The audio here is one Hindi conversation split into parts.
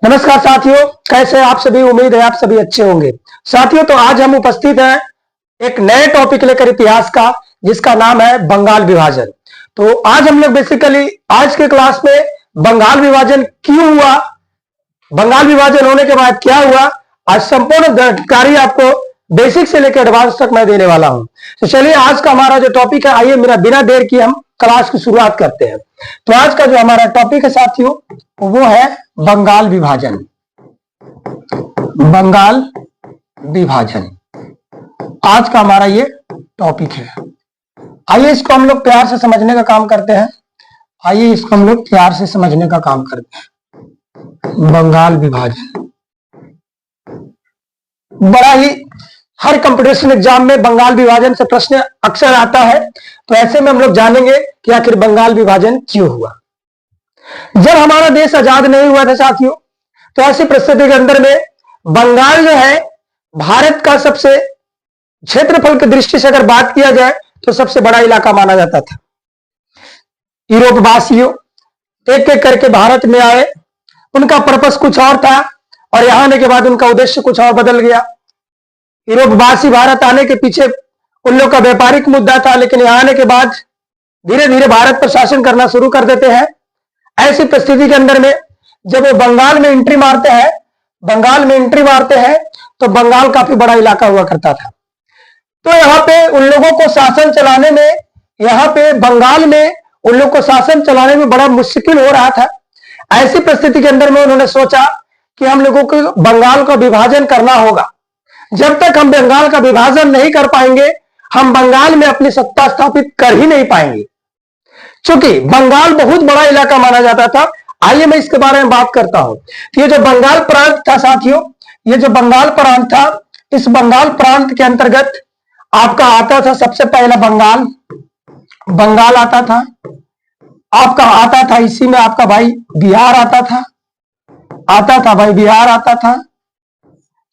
नमस्कार साथियों, कैसे हैं आप सभी। उम्मीद है आप सभी अच्छे होंगे। साथियों, तो आज हम उपस्थित हैं एक नए टॉपिक लेकर इतिहास का, जिसका नाम है बंगाल विभाजन। तो आज हम लोग बेसिकली आज के क्लास में बंगाल विभाजन क्यों हुआ, बंगाल विभाजन होने के बाद क्या हुआ, आज संपूर्ण जानकारी आपको बेसिक से लेकर एडवांस तक मैं देने वाला हूं। तो चलिए आज का हमारा जो टॉपिक है, आइए मेरा बिना देर किए हम क्लास की शुरुआत करते हैं। तो आज का जो हमारा टॉपिक है साथियों, वो है बंगाल विभाजन। बंगाल विभाजन आज का हमारा ये टॉपिक है। आइए इसको हम लोग प्यार से समझने का काम करते हैं। आइए इसको हम लोग प्यार से समझने का काम करते हैं। बंगाल विभाजन बड़ा ही हर कंपटीशन एग्जाम में बंगाल विभाजन से प्रश्न अक्सर आता है। तो ऐसे में हम लोग जानेंगे कि आखिर बंगाल विभाजन क्यों हुआ। जब हमारा देश आजाद नहीं हुआ था साथियों, तो ऐसी परिस्थिति के अंदर में बंगाल जो है भारत का सबसे क्षेत्रफल की दृष्टि से अगर बात किया जाए तो सबसे बड़ा इलाका माना जाता था। यूरोपवासियों एक एक करके भारत में आए, उनका पर्पस कुछ और था और यहां आने के बाद उनका उद्देश्य कुछ और बदल गया। यूरोपवासी भारत आने के पीछे उन लोग का व्यापारिक मुद्दा था, लेकिन यहां आने के बाद धीरे धीरे भारत पर शासन करना शुरू कर देते हैं। ऐसी परिस्थिति के अंदर में जब वो बंगाल में एंट्री मारते हैं तो बंगाल काफी बड़ा इलाका हुआ करता था। तो यहाँ पे उन लोगों को शासन चलाने में, यहाँ पे बंगाल में उन लोगों को शासन चलाने में बड़ा मुश्किल हो रहा था। ऐसी परिस्थिति के अंदर में उन्होंने सोचा कि हम लोगों को बंगाल का विभाजन करना होगा। जब तक हम बंगाल का विभाजन नहीं कर पाएंगे, हम बंगाल में अपनी सत्ता स्थापित कर ही नहीं पाएंगे, क्योंकि बंगाल बहुत बड़ा इलाका माना जाता था। आइए मैं इसके बारे में बात करता हूं। ये जो बंगाल प्रांत था साथियों, ये जो बंगाल प्रांत था, इस बंगाल प्रांत के अंतर्गत आपका आता था सबसे पहला बंगाल आता था। आपका आता था इसी में आपका भाई बिहार आता था बिहार आता था।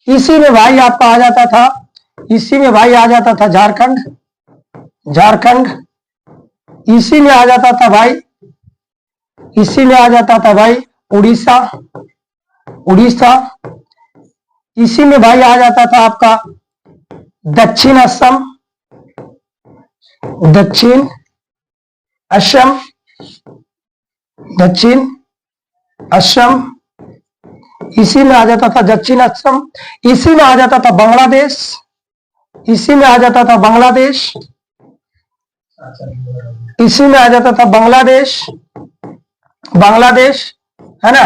इसी में भाई आपका आ जाता था, इसी में भाई आ जाता था झारखंड। इसी में आ जाता था भाई, इसी में आ जाता था भाई उड़ीसा। इसी में भाई आ जाता था आपका दक्षिण असम। इसी में आ जाता था दक्षिण असम। इसी में आ जाता था बांग्लादेश। इसी में आ जाता था बांग्लादेश है ना।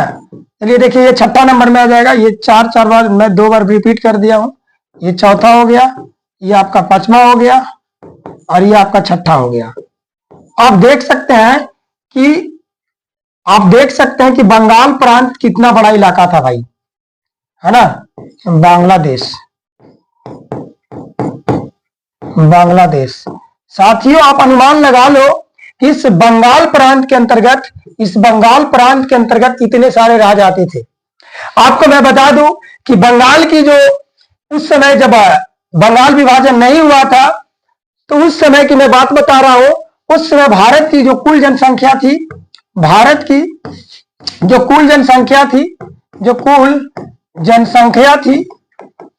चलिए देखिए, ये छठा नंबर में आ जाएगा। ये चार बार मैं 2 बार रिपीट कर दिया हूं। ये चौथा हो गया, ये आपका पांचवा हो गया और ये आपका छठा हो गया। आप देख सकते हैं कि बंगाल प्रांत कितना बड़ा इलाका था भाई, है ना। बांग्लादेश साथियों, आप अनुमान लगा लो कि इस बंगाल प्रांत के अंतर्गत इतने सारे राज्य आते थे। आपको मैं बता दूं कि बंगाल की जो उस समय जब बंगाल विभाजन नहीं हुआ था, तो उस समय की मैं बात बता रहा हूं। उस समय भारत की जो कुल जनसंख्या थी,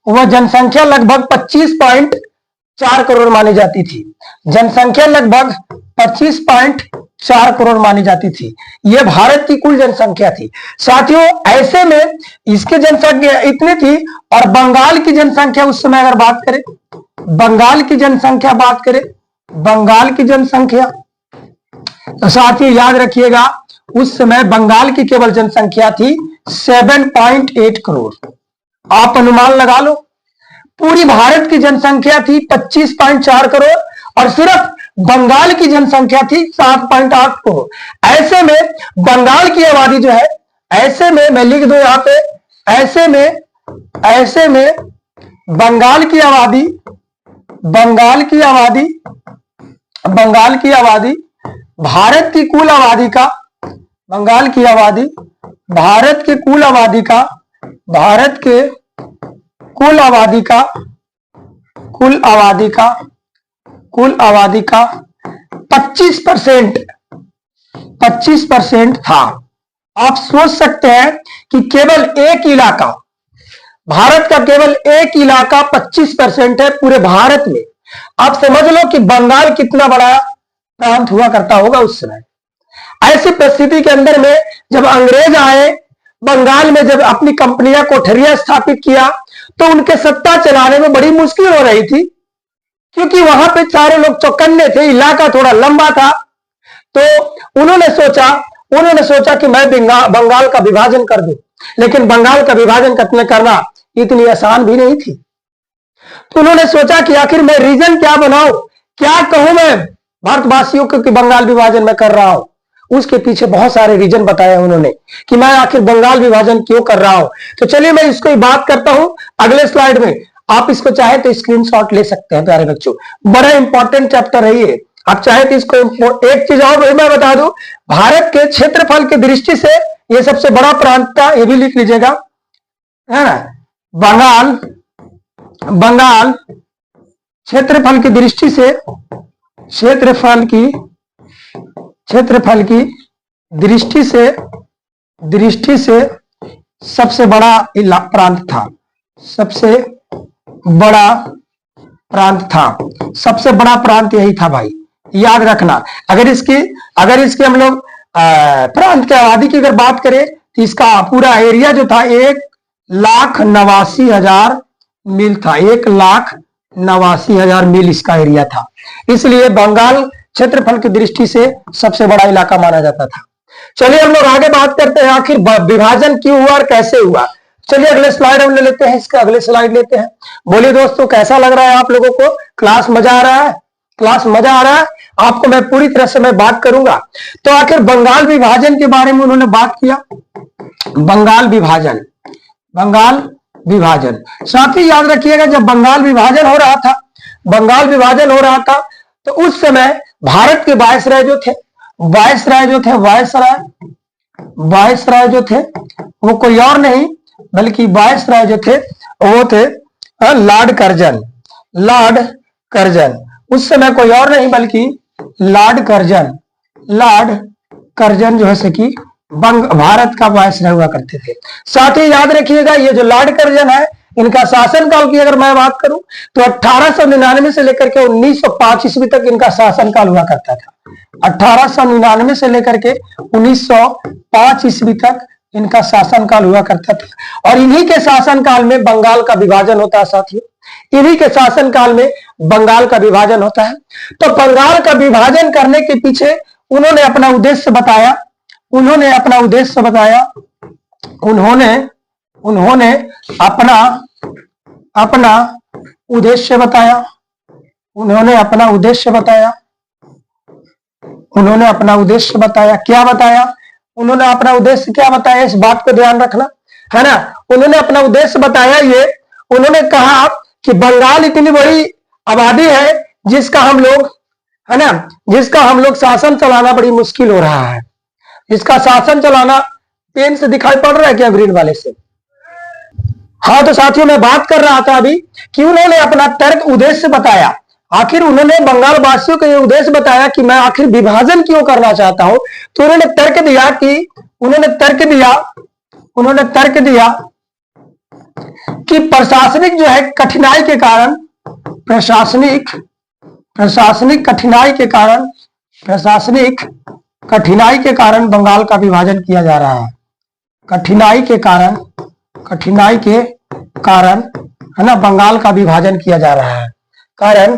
वह जनसंख्या लगभग 25.4 करोड़ मानी जाती थी। जनसंख्या लगभग 25.4 करोड़ मानी जाती थी। यह भारत की कुल जनसंख्या थी साथियों। ऐसे में इसकी जनसंख्या इतनी थी, और बंगाल की जनसंख्या उस समय अगर बात करें, बंगाल की जनसंख्या तो साथियों याद रखिएगा, उस समय बंगाल की केवल जनसंख्या थी 7.8 करोड़। आप अनुमान लगा लो, पूरी भारत की जनसंख्या थी 25.4 करोड़ और सिर्फ बंगाल की जनसंख्या थी 7.8 करोड़। ऐसे में बंगाल की आबादी जो है, ऐसे में मैं लिख दूं यहां पे, ऐसे में बंगाल की आबादी भारत की कुल आबादी का, भारत के कुल आबादी का 25% था। आप सोच सकते हैं कि केवल एक इलाका, भारत का केवल एक इलाका 25% है पूरे भारत में। आप समझ लो कि बंगाल कितना बड़ा प्रांत हुआ करता होगा उस समय। ऐसी परिस्थिति के अंदर में जब अंग्रेज आए बंगाल में, जब अपनी कंपनियां कोठरियां स्थापित किया, तो उनके सत्ता चलाने में बड़ी मुश्किल हो रही थी, क्योंकि वहां पे सारे लोग चौकन्ने थे, इलाका थोड़ा लंबा था। तो उन्होंने सोचा कि मैं बंगाल का विभाजन कर दूं, लेकिन बंगाल का विभाजन करना इतनी आसान भी नहीं थी। तो उन्होंने सोचा कि आखिर मैं रीजन क्या बनाऊं, क्या कहूं मैं भारतवासियों को कि बंगाल विभाजन मैं कर रहा हूं। उसके पीछे बहुत सारे रीजन बताए उन्होंने कि मैं आखिर बंगाल विभाजन क्यों कर रहा हूं। तो चलिए मैं इसको बात करता हूं अगले स्लाइड में। आप इसको चाहे तो स्क्रीनशॉट ले सकते हैं प्यारे बच्चों, बड़ा इंपॉर्टेंट चैप्टर है ये। आप चाहे तो इसको, एक चीज और मैं बता दूं, भारत के क्षेत्रफल की दृष्टि से ये सबसे बड़ा प्रांत था, ये भी लिख लीजिएगा, है ना। बंगाल क्षेत्रफल की दृष्टि से, क्षेत्रफल की दृष्टि से सबसे बड़ा प्रांत था, सबसे बड़ा प्रांत यही था भाई, याद रखना। अगर इसकी हम लोग प्रांत की आबादी की अगर बात करें तो इसका पूरा एरिया जो था 1,89,000 मील था, 1,89,000 मील इसका एरिया था। इसलिए बंगाल क्षेत्रफल की दृष्टि से सबसे बड़ा इलाका माना जाता था। चलिए हम लोग आगे बात करते हैं आखिर विभाजन क्यों हुआ और कैसे हुआ। चलिए अगले स्लाइड हम ले लेते हैं, इसका अगले स्लाइड लेते हैं। बोलिए दोस्तों, कैसा लग रहा है आप लोगों को? क्लास मजा आ रहा है? क्लास मजा आ रहा है? आपको मैं पूरी तरह से मैं बात करूंगा। तो आखिर बंगाल विभाजन के बारे में उन्होंने बात किया। बंगाल विभाजन साथ ही याद रखिएगा, जब बंगाल विभाजन हो रहा था तो उस समय भारत के वायसराय जो थे वो कोई और नहीं बल्कि वायसराय जो थे वो थे लॉर्ड कर्जन। उस समय कोई और नहीं बल्कि लॉर्ड कर्जन जो है से कि भारत का वायसराय हुआ करते थे। साथ ही याद रखिएगा, ये जो लॉर्ड कर्जन है, इनका शासनकाल की अगर मैं बात करूं तो 1899 से लेकर के 1905 ईस्वी तक इनका शासनकाल हुआ करता था। 1899 से लेकर के 1905 ईस्वी तक इनका शासनकाल हुआ करता था, और इन्हीं के शासनकाल में बंगाल का विभाजन होता है साथियों, इन्हीं के शासनकाल में बंगाल का विभाजन होता है। तो बंगाल का विभाजन करने के पीछे उन्होंने अपना उद्देश्य बताया, उन्होंने अपना उद्देश्य बताया। क्या बताया? उन्होंने अपना उद्देश्य क्या बताया, इस बात को ध्यान रखना है ना। उन्होंने अपना उद्देश्य बताया ये, उन्होंने कहा कि बंगाल इतनी बड़ी आबादी है जिसका हम लोग शासन चलाना बड़ी मुश्किल हो रहा है। इसका शासन चलाना, पेन से दिखाई पड़ रहा है क्या ग्रीन वाले से? हाँ, तो साथियों मैं बात कर रहा था अभी कि उन्होंने अपना तर्क उद्देश्य बताया। आखिर उन्होंने बंगाल वासियों का ये उद्देश्य बताया कि मैं आखिर विभाजन क्यों करना चाहता हूं। तो उन्होंने तर्क दिया कि प्रशासनिक जो है कठिनाई के कारण, प्रशासनिक कठिनाई के कारण बंगाल का विभाजन किया जा रहा है। कठिनाई के कारण है ना, बंगाल का विभाजन किया जा रहा है। कारण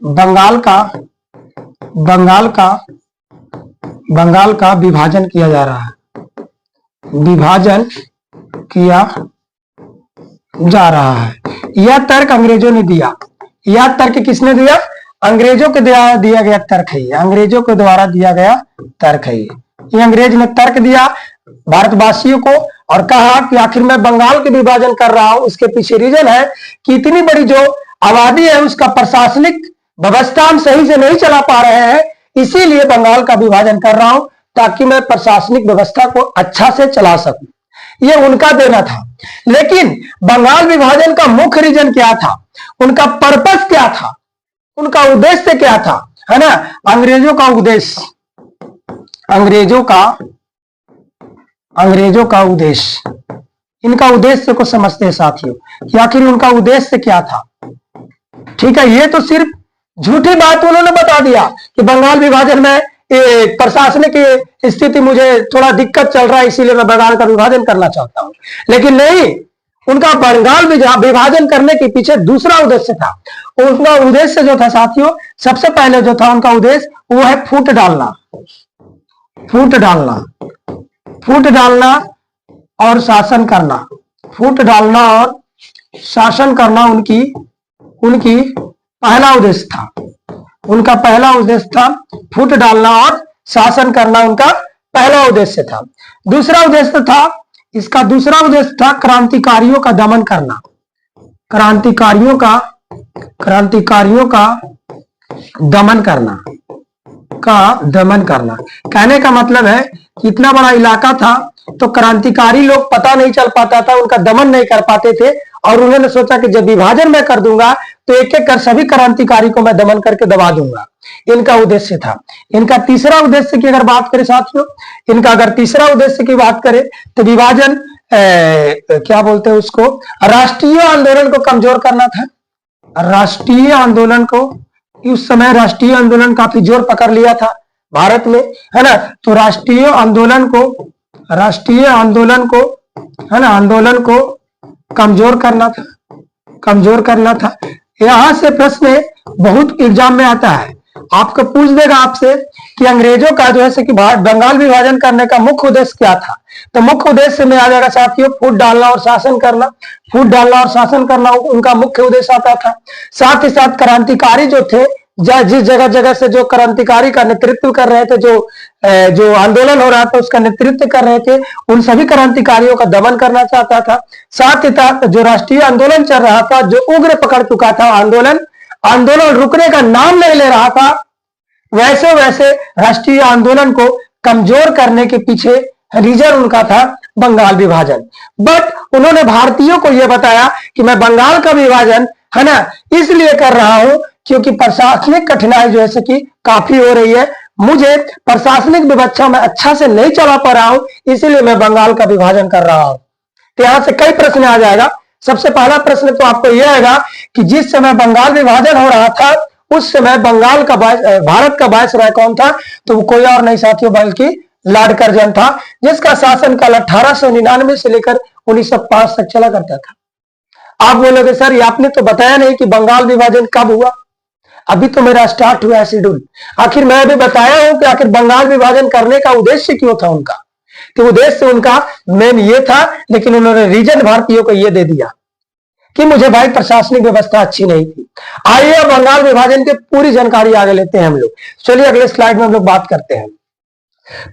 बंगाल का विभाजन किया जा रहा है, विभाजन किया जा रहा है। यह तर्क अंग्रेजों ने दिया। यह तर्क किसने दिया? अंग्रेजों के द्वारा दिया गया तर्क है, अंग्रेजों के द्वारा दिया गया तर्क है। ये अंग्रेज ने तर्क दिया भारतवासियों को और कहा कि आखिर मैं बंगाल के विभाजन कर रहा हूं, उसके पीछे रीजन है कि इतनी बड़ी जो आबादी है उसका प्रशासनिक व्यवस्था हम सही से नहीं चला पा रहे हैं, इसीलिए बंगाल का विभाजन कर रहा हूं ताकि मैं प्रशासनिक व्यवस्था को अच्छा से चला सकूं। ये उनका देना था। लेकिन बंगाल विभाजन का मुख्य रीजन क्या था, उनका पर्पस क्या था, उनका उद्देश्य क्या था, है ना। अंग्रेजों का अंग्रेजों का उद्देश्य, इनका उद्देश्य को समझते हैं साथियों कि आखिर उनका उद्देश्य क्या था। ठीक है, ये तो सिर्फ झूठी बात उन्होंने बता दिया कि बंगाल विभाजन में प्रशासनिक स्थिति मुझे थोड़ा दिक्कत चल रहा है, इसीलिए मैं बंगाल का विभाजन करना चाहता हूं। लेकिन नहीं, उनका बंगाल विभाजन करने के पीछे दूसरा उद्देश्य था। उनका उद्देश्य जो था साथियों, सबसे पहले जो था उनका उद्देश्य, वो है फूट डालना, फूट डालना, फूट डालना और शासन करना, फूट डालना और शासन करना उनकी पहला उद्देश्य था। उनका पहला उद्देश्य था फूट डालना और शासन करना, उनका पहला उद्देश्य था। दूसरा उद्देश्य था, इसका दूसरा उद्देश्य था क्रांतिकारियों का दमन करना, क्रांतिकारियों का दमन करना, दमन करना। कहने का मतलब है कि इतना बड़ा इलाका था तो क्रांतिकारी लोग पता नहीं चल पाता था, उनका दमन नहीं कर पाते थे, और उन्होंने सोचा कि जब विभाजन मैं कर दूंगा तो एक एक कर सभी क्रांतिकारी को मैं दमन करके दबा दूंगा। इनका उद्देश्य था। इनका तीसरा उद्देश्य की अगर बात करें साथियों, इनका अगर तीसरा उद्देश्य की बात करें तो विभाजन क्या बोलते हैं उसको, राष्ट्रीय आंदोलन को कमजोर करना था। राष्ट्रीय आंदोलन को, उस समय राष्ट्रीय आंदोलन काफी जोर पकड़ लिया था भारत में, है ना। तो राष्ट्रीय आंदोलन को है ना, आंदोलन को कमजोर करना था, कमजोर करना था। यहां से प्रश्न बहुत एग्जाम में आता है, आपको पूछ देगा आपसे कि अंग्रेजों का जो है कि बंगाल विभाजन करने का मुख्य उद्देश्य क्या था। तो मुख्य उद्देश्य में आ जाएगा साथियों फूट डालना और शासन करना, फूट डालना और शासन करना उनका मुख्य उद्देश्य आता था। साथ ही साथ क्रांतिकारी जो थे, जिस जगह जगह से जो क्रांतिकारी का नेतृत्व कर रहे थे, जो आंदोलन हो रहा था उसका नेतृत्व कर रहे थे, उन सभी क्रांतिकारियों का दमन करना चाहता था। साथ ही साथ जो राष्ट्रीय आंदोलन चल रहा था, जो उग्र पकड़ चुका था आंदोलन रुकने का नाम नहीं ले रहा था, वैसे वैसे राष्ट्रीय आंदोलन को कमजोर करने के पीछे रीजन उनका था बंगाल विभाजन। बट उन्होंने भारतीयों को यह बताया कि मैं बंगाल का विभाजन, है ना, इसलिए कर रहा हूं क्योंकि प्रशासनिक कठिनाई जो है कि काफी हो रही है, मुझे प्रशासनिक व्यवस्था में अच्छा से नहीं चला पा रहा हूं, इसीलिए मैं बंगाल का विभाजन कर रहा हूं। तो यहां से कई प्रश्न आ जाएगा। सबसे पहला प्रश्न तो आपको यह आएगा कि जिस समय बंगाल विभाजन हो रहा था उस समय बंगाल का भारत का वायसराय कौन था? तो वो कोई और नहीं साथियों बल्कि लॉर्ड कर्जन था, जिसका शासनकाल 1899 से लेकर 1905 तक चला करता था। आप बोलोगे सर ये आपने तो बताया नहीं कि बंगाल विभाजन कब हुआ। अभी तो मेरा स्टार्ट हुआ है शेड्यूल। आखिर मैं अभी बताया हूं कि आखिर बंगाल विभाजन करने का उद्देश्य क्यों था उनका। तो उद्देश्य उनका मेन ये था, लेकिन उन्होंने रीजन भारतीयों को ये दे दिया कि मुझे भाई प्रशासनिक व्यवस्था अच्छी नहीं थी। आइए बंगाल विभाजन की पूरी जानकारी आगे लेते हैं हम लोग। चलिए अगले स्लाइड में हम लोग बात करते हैं।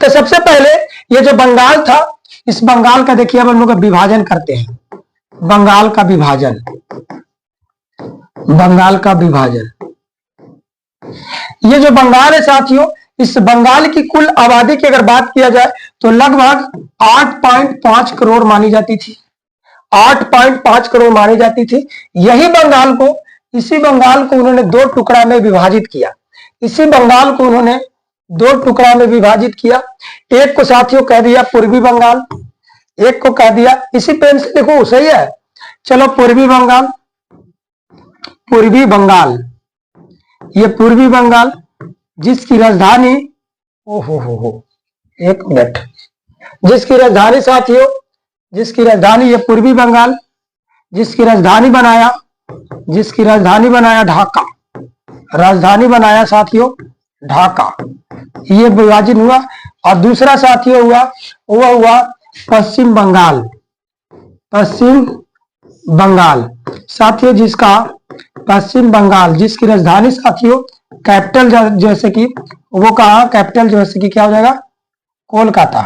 तो सबसे पहले ये जो बंगाल था, इस बंगाल का देखिए अब हम लोग विभाजन करते हैं। बंगाल का विभाजन, बंगाल का विभाजन, ये जो बंगाल है साथियों, इस बंगाल की कुल आबादी की अगर बात किया जाए तो लगभग 8.5 करोड़ मानी जाती थी। 8.5 करोड़ मानी जाती थी। यही बंगाल को, इसी बंगाल को उन्होंने दो टुकड़ा में विभाजित किया। इसी बंगाल को उन्होंने दो टुकड़ा में विभाजित किया। एक को साथियों कह दिया पूर्वी बंगाल, एक को कह दिया, इसी पेन से देखो सही है, चलो पूर्वी बंगाल, पूर्वी बंगाल, ये पूर्वी बंगाल जिसकी राजधानी, हो एक मिनट, जिसकी राजधानी साथियों, जिसकी राजधानी ये पूर्वी बंगाल, जिसकी राजधानी बनाया ढाका, राजधानी बनाया साथियों ढाका, ये विभाजन हुआ। और दूसरा साथियों हुआ पश्चिम बंगाल, पश्चिम बंगाल साथियों, जिसका पश्चिम बंगाल, जिसकी राजधानी साथियों कैपिटल जैसे कि वो कहा, कैपिटल जैसे कि क्या हो जाएगा कोलकाता,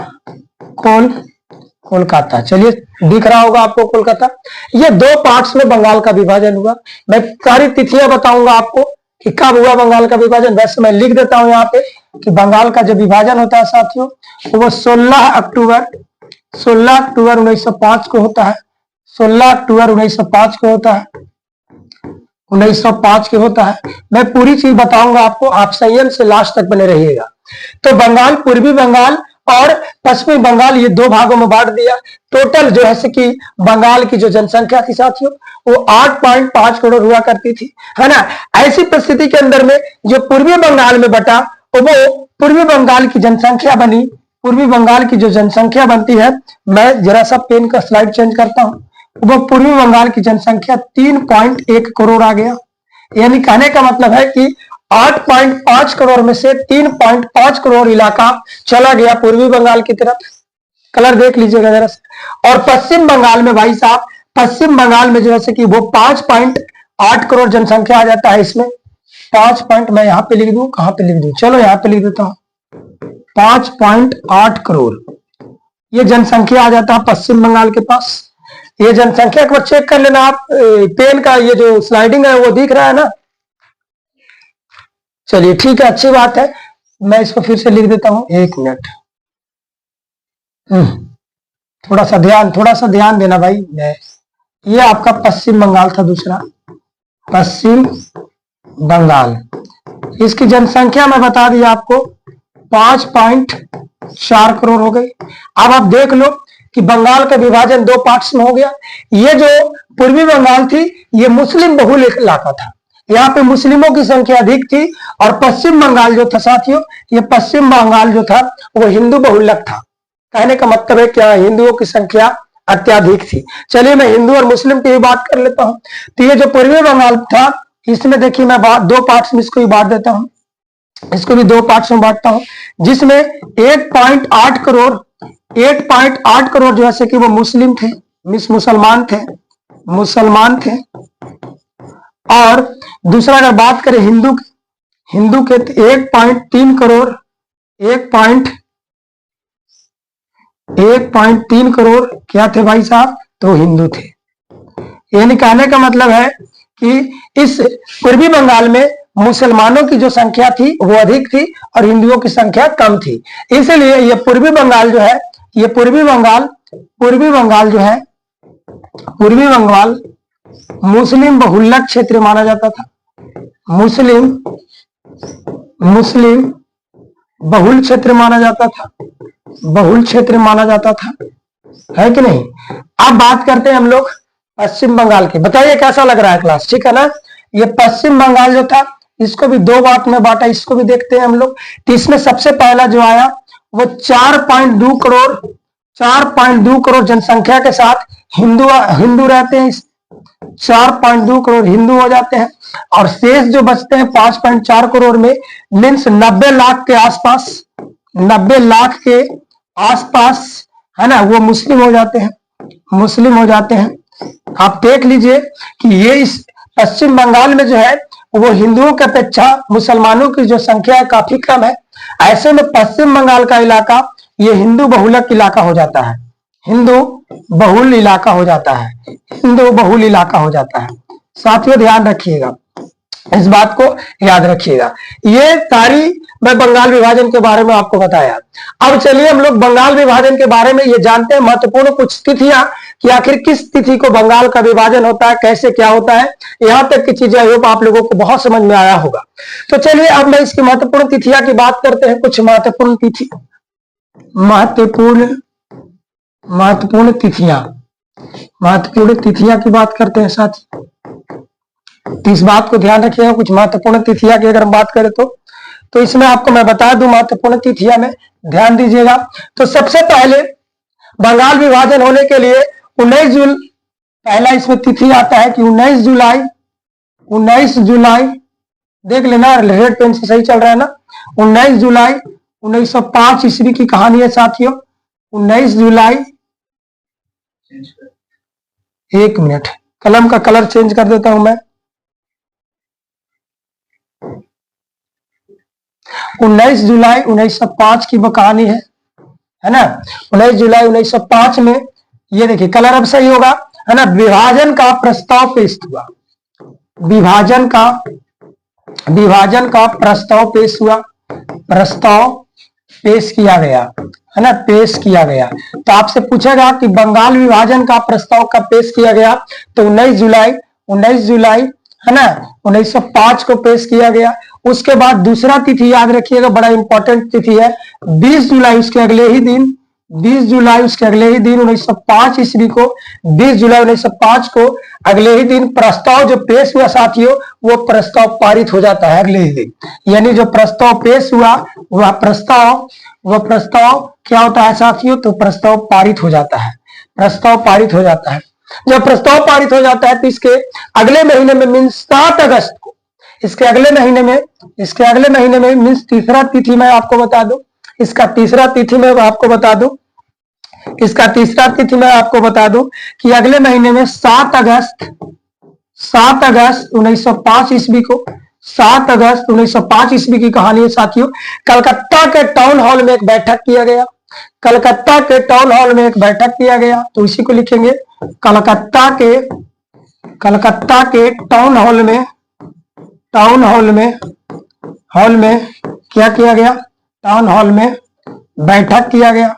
कोलकाता। चलिए दिख रहा होगा आपको कोलकाता। ये दो पार्ट्स में बंगाल का विभाजन हुआ। मैं सारी तिथियां बताऊंगा आपको कि कब हुआ बंगाल का विभाजन। वैसे मैं लिख देता हूं यहाँ पे कि बंगाल का जो विभाजन होता है साथियों वो 16 अक्टूबर 1905 को होता है। 16 अक्टूबर 1905 को होता है, 1905 के होता है। मैं पूरी चीज बताऊंगा आपको, आप संयम से लास्ट तक बने रहिएगा। तो बंगाल, पूर्वी बंगाल और पश्चिमी बंगाल, ये दो भागों में बांट दिया। टोटल जो है कि बंगाल की जो जनसंख्या थी साथियों वो 8.5 करोड़ हुआ करती थी, है ना। ऐसी परिस्थिति के अंदर में जो पूर्वी बंगाल में बटा वो पूर्वी बंगाल की जनसंख्या बनी। पूर्वी बंगाल की जो जनसंख्या बनती है, मैं जरा सा पेन का स्लाइड चेंज करता हूं, वो पूर्वी बंगाल की जनसंख्या 3.1 करोड़ आ गया। यानी कहने का मतलब है कि 8.5 करोड़ में से 3.5 करोड़ इलाका चला गया पूर्वी बंगाल की तरफ। कलर देख लीजिएगा जरा से। और पश्चिम बंगाल में भाई साहब, पश्चिम बंगाल में जैसे कि वो 5.8 करोड़ जनसंख्या आ जाता है। इसमें 5 पॉइंट मैं यहां पे लिख दूं, कहां पे लिख दूं, चलो यहां पे लिख देता हूं, 5.8 करोड़ ये जनसंख्या आ जाता है पश्चिम बंगाल के पास। ये जनसंख्या को चेक कर लेना आप, पेन का ये जो स्लाइडिंग है वो दिख रहा है ना। चलिए ठीक है, अच्छी बात है। मैं इसको फिर से लिख देता हूं, 1 मिनट। थोड़ा सा ध्यान देना भाई। ये आपका पश्चिम बंगाल था, दूसरा पश्चिम बंगाल। इसकी जनसंख्या मैं बता दिया आपको 5.4 करोड़ हो गई। अब आप देख लो कि बंगाल का विभाजन 2 पार्ट्स में हो गया। ये जो पूर्वी बंगाल थी ये मुस्लिम बहुल इलाका था, यहाँ पे मुस्लिमों की संख्या अधिक थी। और पश्चिम बंगाल जो था साथियों, ये पश्चिम बंगाल जो था वो हिंदू बहुलक था। कहने का मतलब है क्या, हिंदुओं की संख्या अत्याधिक थी। चलिए मैं हिंदू और मुस्लिम की बात कर लेता हूं। तो ये जो पूर्वी बंगाल था, इसमें देखिए मैं 2 पार्ट्स में इसको भी बांट देता हूं, इसको भी 2 पार्ट्स में बांटता हूं, जिसमें 8.8 करोड़ जो है कि वो मुस्लिम थे, मुसलमान थे। और दूसरा अगर बात करें हिंदू के 1.3 करोड़ 1.3 करोड़ क्या थे भाई साहब, तो हिंदू थे। यानी कहने का मतलब है कि इस पूर्वी बंगाल में मुसलमानों की जो संख्या थी वो अधिक थी और हिंदुओं की संख्या कम थी। इसलिए ये पूर्वी बंगाल जो है, ये पूर्वी बंगाल मुस्लिम बहुलक क्षेत्र माना जाता था। मुस्लिम बहुल क्षेत्र माना जाता था, है कि नहीं। अब बात करते हैं हम लोग पश्चिम बंगाल की। बताइए कैसा लग रहा है क्लास, ठीक है ना। ये पश्चिम बंगाल जो था इसको भी 2 बात में बांटा, इसको भी देखते हैं हम लोग। तो इसमें सबसे पहला जो आया वो 4.2 करोड़ जनसंख्या के साथ हिंदू रहते हैं। 4.2 करोड़ हिंदू हो जाते हैं और शेष जो बचते हैं 5.4 करोड़ में मीन्स 90 लाख के आसपास है ना, वो मुस्लिम हो जाते हैं। आप देख लीजिए कि ये इस पश्चिम बंगाल में जो है वो हिंदुओं की अपेक्षा मुसलमानों की जो संख्या है काफी कम है। ऐसे में पश्चिम बंगाल का इलाका ये हिंदू बहुलक इलाका हो जाता है, हिंदू बहुल इलाका हो जाता है। साथियों ध्यान रखिएगा, इस बात को याद रखिएगा। ये सारी मैं बंगाल विभाजन के बारे में आपको बताया। अब चलिए हम लोग बंगाल विभाजन के बारे में ये जानते हैं महत्वपूर्ण कुछ तिथियां कि आखिर किस तिथि को बंगाल का विभाजन होता है, कैसे क्या होता है। यहां तक की चीजें आई होप आप लोगों को बहुत समझ में आया होगा। तो चलिए अब मैं इसकी महत्वपूर्ण तिथियां की बात करते हैं। कुछ महत्वपूर्ण तिथियां की बात करते हैं साथ। तो इस बात को ध्यान रखिएगा, कुछ महत्वपूर्ण तिथियां की अगर हम बात करें तो इसमें आपको मैं बता दूं महत्वपूर्ण तिथियां में ध्यान दीजिएगा। तो सबसे पहले बंगाल विभाजन होने के लिए 19 जुलाई पहला इसमें तिथि आता है कि 19 जुलाई देख लेना, रेड पेन से सही चल रहा है ना। 19 जुलाई 1905 ईस्वी की कहानी है साथियों। 19 जुलाई, एक मिनट कलम का कलर चेंज कर देता हूं मैं। 19 जुलाई 1905 की वो कहानी है ना। 19 जुलाई 1905 में ये देखिए कलर अब सही होगा, है ना। विभाजन का प्रस्ताव पेश हुआ, विभाजन का प्रस्ताव पेश किया गया, है ना, पेश किया गया। तो आपसे पूछेगा कि बंगाल विभाजन का प्रस्ताव कब पेश किया गया, तो 19 जुलाई है ना 1905 को पेश किया गया। उसके बाद दूसरा तिथि याद रखिएगा, बड़ा इंपॉर्टेंट तिथि है 20 जुलाई, उसके अगले ही दिन 20 जुलाई उसके अगले ही दिन 1905 ईस्वी को, 20 जुलाई 1905 को अगले ही दिन प्रस्ताव जो पेश हुआ साथियों, वो प्रस्ताव पारित हो जाता है अगले ही दिन। यानी जो प्रस्ताव पेश हुआ वह प्रस्ताव क्या होता है साथियों, तो प्रस्ताव पारित हो जाता है, प्रस्ताव पारित हो जाता है। जब प्रस्ताव पारित हो जाता है तो इसके अगले महीने में मीन्स 7 अगस्त को, इसके अगले महीने में मीन्स तीसरा तिथि मैं आपको बता दूं, इसका तीसरा तिथि मैं आपको बता दूं, कि अगले महीने में 7 अगस्त 1905 ईस्वी को, 7 अगस्त 1905 ईस्वी की कहानी है साथियों। कलकत्ता के टाउन हॉल में एक बैठक किया गया, कलकत्ता के टाउन हॉल में एक बैठक किया गया, तो इसी को लिखेंगे कलकत्ता के टाउन हॉल में क्या किया गया, टाउन हॉल में बैठक किया गया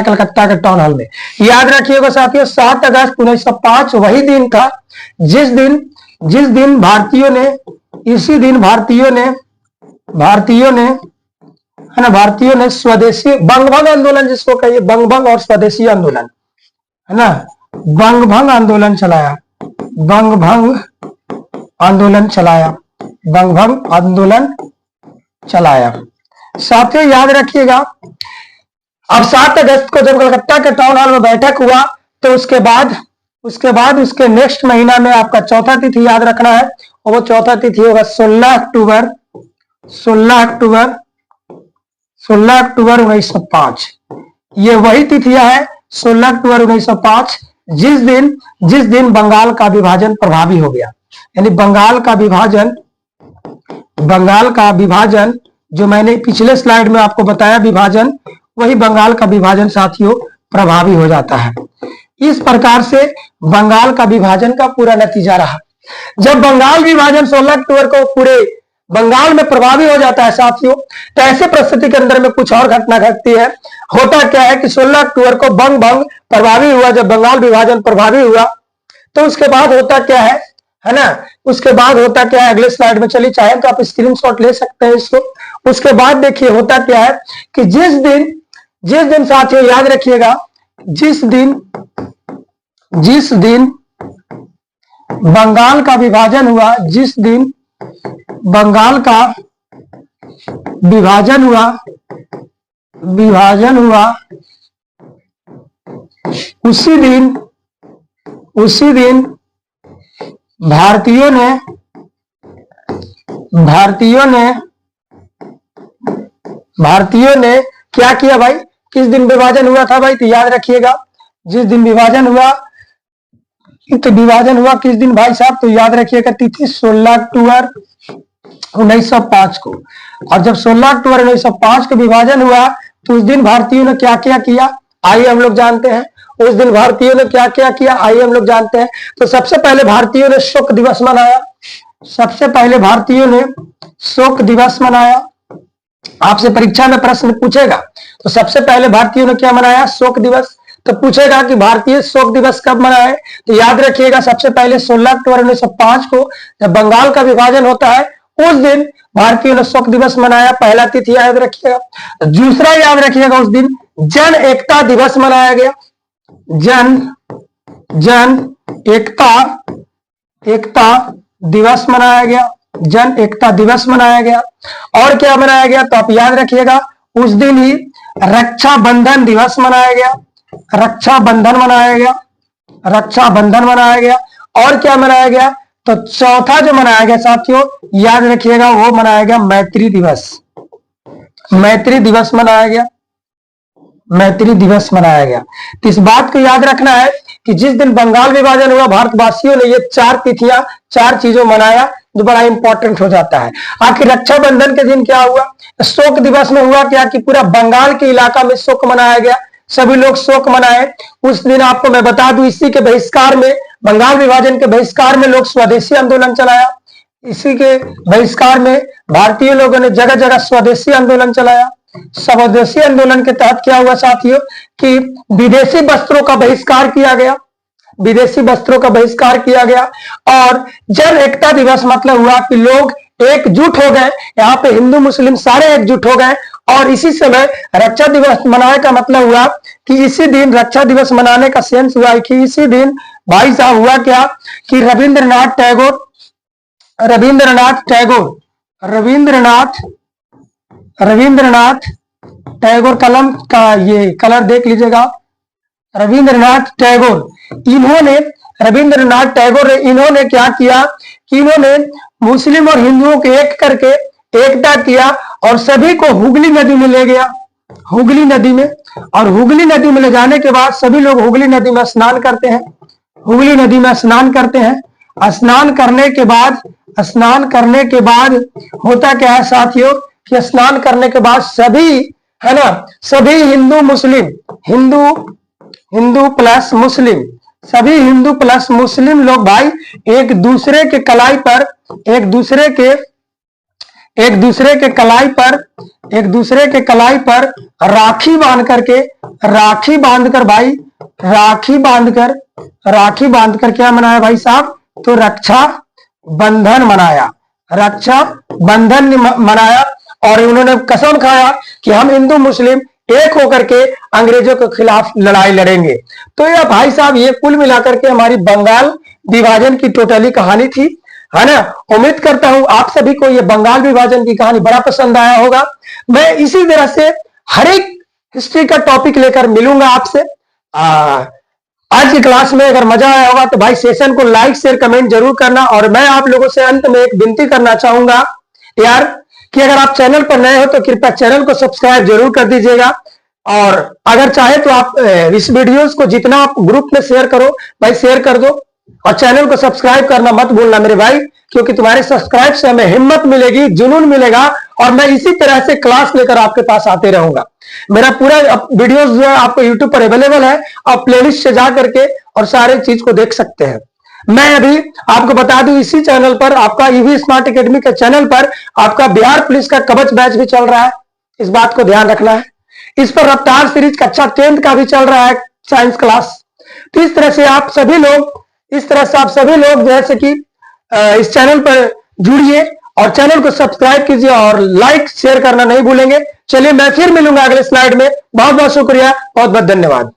कलकत्ता के टाउन हॉल में। याद रखिएगा साथियों 7 अगस्त 1905 वही दिन था जिस दिन भारतीयों ने स्वदेशी बंगभंग आंदोलन, जिसको कहिए बंगभंग और स्वदेशी आंदोलन, है ना, बंगभंग आंदोलन चलाया। साथियों याद रखिएगा, अब 7 अगस्त को जब कलकत्ता के टाउन हॉल में बैठक हुआ तो उसके बाद उसके नेक्स्ट महीना में आपका चौथा तिथि याद रखना है, और वो चौथा तिथि होगा 16 अक्टूबर 1905। ये वही तिथियां है 16 अक्टूबर 1905 जिस दिन बंगाल का विभाजन प्रभावी हो गया। यानी बंगाल का विभाजन जो मैंने पिछले स्लाइड में आपको बताया विभाजन, वही बंगाल का विभाजन साथियों प्रभावी हो जाता है। इस प्रकार से बंगाल का विभाजन का पूरा नतीजा रहा। जब बंगाल विभाजन 16 अक्टूबर को पूरे बंगाल में प्रभावी हो जाता है साथियों, तो ऐसे परिस्थिति के अंदर में कुछ और घटना घटती है। होता क्या है कि 16 अक्टूबर को बंग प्रभावी हुआ, जब बंगाल विभाजन प्रभावी हुआ तो उसके बाद होता क्या है ना, उसके बाद होता क्या है, अगले स्लाइड में चलिए, चाहे तो आप स्क्रीनशॉट ले सकते हैं इसको। उसके बाद देखिए होता क्या है कि जिस दिन साथियों याद रखिएगा, जिस दिन बंगाल का विभाजन हुआ, जिस दिन बंगाल का विभाजन हुआ उसी दिन भारतीयों ने क्या किया भाई, किस दिन विभाजन हुआ था भाई, तो याद रखिएगा जिस दिन विभाजन हुआ किस दिन भाई साहब, तो याद रखिएगा तिथि 16 अक्टूबर 1905 को। और जब 16 अक्टूबर 1905 को विभाजन हुआ तो उस दिन भारतीयों ने क्या क्या किया, आइए हम लोग जानते हैं। उस दिन भारतीयों ने क्या क्या किया, आइए हम लोग जानते हैं। तो सबसे पहले भारतीयों ने शोक दिवस मनाया। आपसे परीक्षा में प्रश्न पूछेगा तो सबसे पहले भारतीयों ने क्या मनाया, शोक दिवस। तो पूछेगा कि भारतीय शोक दिवस कब मनाए, तो याद रखिएगा सबसे पहले 16 अक्टूबर 1905 को जब बंगाल का विभाजन होता है उस दिन भारतीयों ने शोक दिवस मनाया, पहला तिथि याद रखिएगा। दूसरा याद रखिएगा उस दिन जन एकता दिवस मनाया गया, जन एकता दिवस मनाया गया, जन एकता दिवस मनाया गया। और क्या मनाया गया, तो आप याद रखिएगा उस दिन ही रक्षाबंधन दिवस मनाया गया, रक्षाबंधन मनाया गया। और क्या मनाया गया, तो चौथा जो मनाया गया साथियों याद रखिएगा वो मनाया गया मैत्री दिवस मनाया गया। तो इस बात को याद रखना है कि जिस दिन बंगाल विभाजन हुआ भारतवासियों ने ये 4 तिथियां 4 चीजों मनाया जो बड़ा इंपॉर्टेंट हो जाता है। आखिर रक्षाबंधन के दिन क्या हुआ, शोक दिवस में हुआ क्या कि पूरा बंगाल के इलाका में शोक मनाया गया, सभी लोग शोक मनाए। उस दिन आपको मैं बता दूं इसी के बहिष्कार में, बंगाल विभाजन के बहिष्कार में लोग स्वदेशी आंदोलन चलाया। इसी के बहिष्कार में भारतीय लोगों ने जगह जगह स्वदेशी आंदोलन चलाया। स्वदेशी आंदोलन के तहत क्या हुआ साथियों कि विदेशी वस्त्रों का बहिष्कार किया गया। विदेशी वस्त्रों का बहिष्कार किया गया। और जन एकता दिवस मतलब हुआ कि लोग एकजुट हो गए, यहाँ पे हिंदू मुस्लिम सारे एकजुट हो गए। और इसी समय रक्षा दिवस मनाने का मतलब हुआ कि इसी दिन रक्षा दिवस मनाने का सेंस हुआ कि इसी दिन भाई साहब हुआ क्या कि रविंद्रनाथ टैगोर कलम का ये कलर देख लीजिएगा। रविंद्रनाथ टैगोर इन्होंने क्या किया कि इन्होंने मुस्लिम और हिंदुओं को एक करके एकता किया और सभी को हुगली नदी में ले गया, हुगली नदी में। और हुगली नदी में ले जाने के बाद सभी लोग हुगली नदी में स्नान करते हैं, हुगली नदी में स्नान करते हैं। स्नान करने के बाद होता क्या है साथियों कि स्नान करने के बाद सभी है ना, सभी हिंदू प्लस मुस्लिम लोग भाई एक दूसरे के कलाई पर राखी बांध कर क्या मनाया भाई साहब, तो रक्षा बंधन मनाया। और उन्होंने कसम खाया कि हम हिंदू मुस्लिम एक होकर के अंग्रेजों के खिलाफ लड़ाई लड़ेंगे। तो यह भाई साहब ये कुल मिलाकर के हमारी बंगाल विभाजन की टोटली कहानी थी, है ना। उम्मीद करता हूं आप सभी को ये बंगाल विभाजन की कहानी बड़ा पसंद आया होगा। मैं इसी तरह से हर एक हिस्ट्री का टॉपिक लेकर मिलूंगा आपसे। आज की क्लास में अगर मजा आया होगा तो भाई सेशन को लाइक शेयर कमेंट जरूर करना। और मैं आप लोगों से अंत में एक विनती करना चाहूंगा यार कि अगर आप चैनल पर नए हो तो कृपया चैनल को सब्सक्राइब जरूर कर दीजिएगा। और अगर चाहे तो आप इस वीडियोस को जितना आप ग्रुप में शेयर करो भाई शेयर कर दो। और चैनल को सब्सक्राइब करना मत भूलना मेरे भाई, क्योंकि तुम्हारे सब्सक्राइब से हमें हिम्मत मिलेगी, जुनून मिलेगा और मैं इसी तरह से क्लास लेकर आपके पास आते रहूंगा। मेरा पूरा वीडियोस जो है आपको यूट्यूब पर अवेलेबल है, आप प्लेलिस्ट से जा करके और सारे चीज को देख सकते हैं। मैं अभी आपको बता दूं इसी चैनल पर आपका ईवी स्मार्ट एकेडमी के चैनल पर आपका बिहार पुलिस का कवच बैच भी चल रहा है, इस बात को ध्यान रखना है। इस पर रफ्तार सीरीज कक्षा 10th का भी चल रहा है साइंस क्लास। तो इस तरह से आप सभी लोग जैसे कि इस चैनल पर जुड़िए और चैनल को सब्सक्राइब कीजिए और लाइक शेयर करना नहीं भूलेंगे। चलिए मैं फिर मिलूंगा अगले स्लाइड में। बहुत बहुत शुक्रिया, बहुत बहुत धन्यवाद।